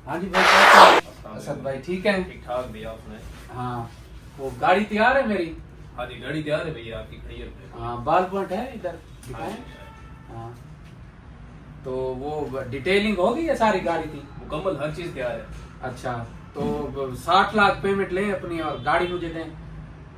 हाँ जी भाई, कैसे हैं? असद भाई ठीक है? ठीक ठाक भैया आपने। हाँ, वो गाड़ी तैयार है मेरी। हाँ जी गाड़ी तैयार है भैया आपकी, खड़ी है। हाँ, बाल पॉइंट है इधर दिखाएं। हाँ, तो वो डिटेलिंग होगी या सारी गाड़ी की? मुकम्मल हर चीज तैयार है। अच्छा, तो 60 लाख पेमेंट लें अपनी और गाड़ी मुझे दें।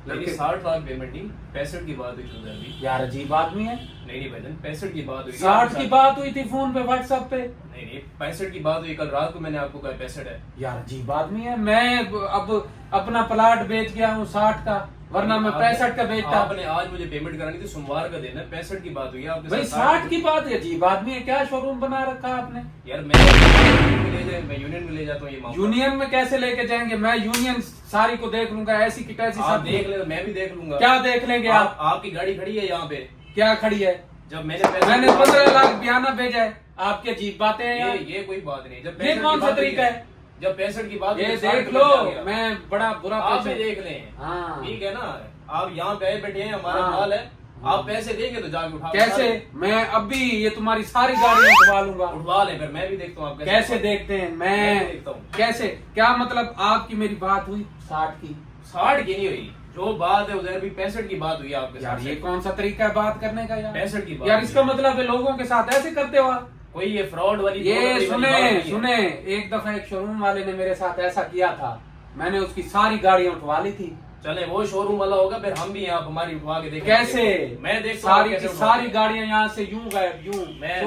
नहीं 60 लाख पेमेंट नहीं, 65 की बात हुई थी उधर भी। यार अजीब आदमी है। नहीं भाईजान 65 की बात हुई। 60 की बात हुई थी फोन पे व्हाट्सएप पे। नहीं 65 की बात हुई, कल रात को मैंने आपको कहा 65 है। यार अजीब आदमी है। मैं अब अपना प्लाट बेच गया हूँ 60 का, वरना मैं 65 का बेचता। आपने आज मुझे पेमेंट करानी थी, सोमवार का देना। 65 की बात हुई आपके भाई साथ। 60 की बात है। अजीब आदमी है, क्या शोरूम बना रखा है आपने? यार मैं यूनियन में ले जाता हूँ ये मामला। यूनियन में कैसे लेके जाएंगे? मैं यूनियन सारी को देख लूंगा, ऐसी की तैसी आप सब देख ले, मैं भी देख लूंगा। क्या देख लेंगे आप? आपकी गाड़ी खड़ी है यहाँ पे। क्या खड़ी है? जब मैंने 15 लाख बयाना भेजा है। आपकी अजीब बातें हैं यार। ये कोई बात नहीं। जब ये कौन सा तरीका है? जब 65 की बात ये हुई, देख 60 लो, पे आ गया। मैं बड़ा बुरा आप भी पेशेंट- देख लें। हाँ। ठीक है ना, आप यहाँ पे आए बैठे हैं, हमारा हाँ। माल है। आप पैसे देंगे तो जाके उठा। कैसे? मैं अभी ये तुम्हारी सारी गाड़ियां उठवा लूंगा। उठवा ले, फिर मैं भी देखता हूँ आप कैसे देखते हैं? मैं मैं देखता हूँ। कैसे? क्या मतलब आपकी मेरी बात हुई 60 की? 60 की नहीं हुई, जो बात है उधर भी 65 की बात हुई आपके यार साथ। ये कौन सा तरीका है बात करने का यार? 65 की बात यार हुई। इसका मतलब है लोगों के साथ ऐसे करते हो आप? कोई ये फ्रॉड वाली ये धोखाधड़ी वाली सुने बात नहीं है। सुने, एक दफा एक शोरूम वाले ने मेरे साथ ऐसा किया था। मैंने उसकी सारी गाड़ियां उठवा ली थी। चले वो शोरूम वाला होगा, फिर हम भी यहाँ हमारी उठवा के देखेंगे। कैसे? मैं देखता हूँ सारी कैसे की उठवाते सारी हैं। गाड़ियां यहाँ से यूं गायब, यूं। मैं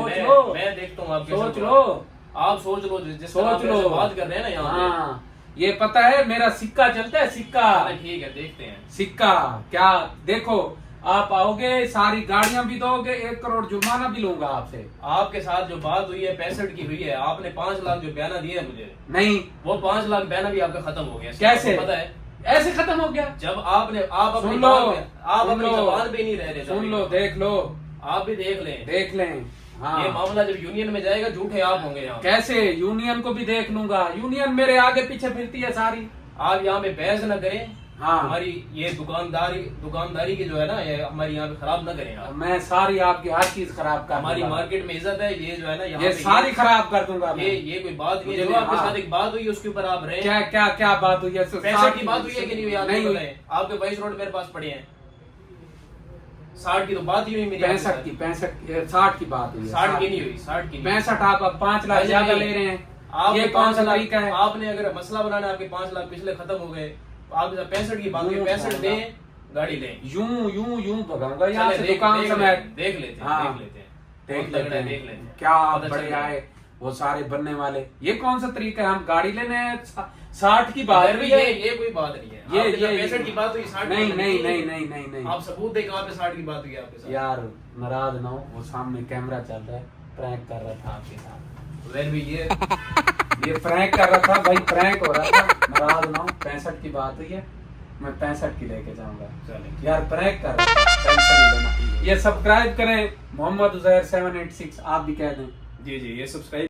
मैं देखता हूँ आप कैसे सोच उठवाते लो। हैं। आप सोच लो, जिस तरह आप सोच लो। ऐसे बात कर रहे हैं ना यहाँ पे। हाँ, ये पता है मेरा सिक्का चलता है, सिक्का। चले ठीक है, देखते हैं। सिक्का क्या? देखो, आप आओगे, सारी गाड़ियां भी दोगे, 1 करोड़ जुर्माना भी लूंगा आपसे। आपके साथ जो बात हुई है 65 की हुई है, आपने 5 लाख जो बयाना दिया है मुझे, नहीं, वो 5 लाख बयाना भी आपका खत्म हो गया। कैसे? पता है? ऐसे खत्म हो गया? जब आप अपनी सुन लो, आप सुन अपनी लो, जबान पे नहीं रह रहे। सुन लो, देख लो, आप भी देख लें। देख लें। हाँ, ये मामला जब यूनियन में जाएगा, झूठे आप होंगे यहाँ। कैसे? यूनियन को भी देख लूंगा। यूनियन मेरे आगे पीछे फिरती है सारी। आप यहाँ पे बहस न करें। हाँ, हमारी ये दुकानदारी की जो है ना, ये हमारी यहाँ पे खराब न करें आप। मैं सारी आपकी हर चीज खराब कर हमारी दूंगा। मार्केट में इज्जत है, ये जो है ना यहाँ ये पे सारी खराब कर दूंगा मैं। ये कोई बात नहीं है। मुझे जो नहीं, आपके हाँ। साथ एक बात हुई उसके ऊपर आप रहे। क्या क्या क्या बात हुई है? 65 की बात हुई है कि नहीं हुई? आप नहीं हुई। बताएं। आपके 22 रोड मेरे पास पड़े हैं। 60 की तो बात ही हुई मेरी। 65 की, 60 की बात हुई है। 60 की नहीं हुई, 60 की नहीं। 65 आप अब 5 लाख ज्यादा ले रहे हैं। आप ये कौन सा तरीका है? आपने अगर मसला बनाना, आपके 5 लाख पिछले खत्म हो गए, आप 65 की बात हुई, 65 दें, गाड़ी लें। यूं यूं यूं भगाऊंगा यहाँ चले, से देख दुकान समेत। देख लेते हैं, हाँ। देख लेते हैं। देख बहुत लेते तगड़ा है, हैं। देख लेते हैं। क्या पता चल बड़े जाएगा। आए वो सारे बनने वाले। ये कौन सा तरीका है? हम गाड़ी लेने हैं, 60 की बात इधर भी भी है। ये कोई बात नहीं है। ये आपके साथ 65 की बात हुई, 60 की नहीं बात नहीं हुई। नहीं नहीं नहीं नहीं। आप सबूत दें कहाँ पे 60 की बात हुई आपके साथ। यार नाराज ना हो, वो सामने कैमरा चल रहा है, प्रैंक कर रहा था आपके साथ। उधर भी ये ये प्रैंक कर रहा था भाई, प्रैंक हो रहा था। नाराज ना हो, 65 की बात हुई है, मैं 65 की लेके जाऊंगा। चले। यार प्रैंक कर रहा था, टेंशन नहीं लेना। ये सब्सक्राइब करें, मोहम्मद उजैर 786 आप भी कह दें। जी ये सब्सक्राइब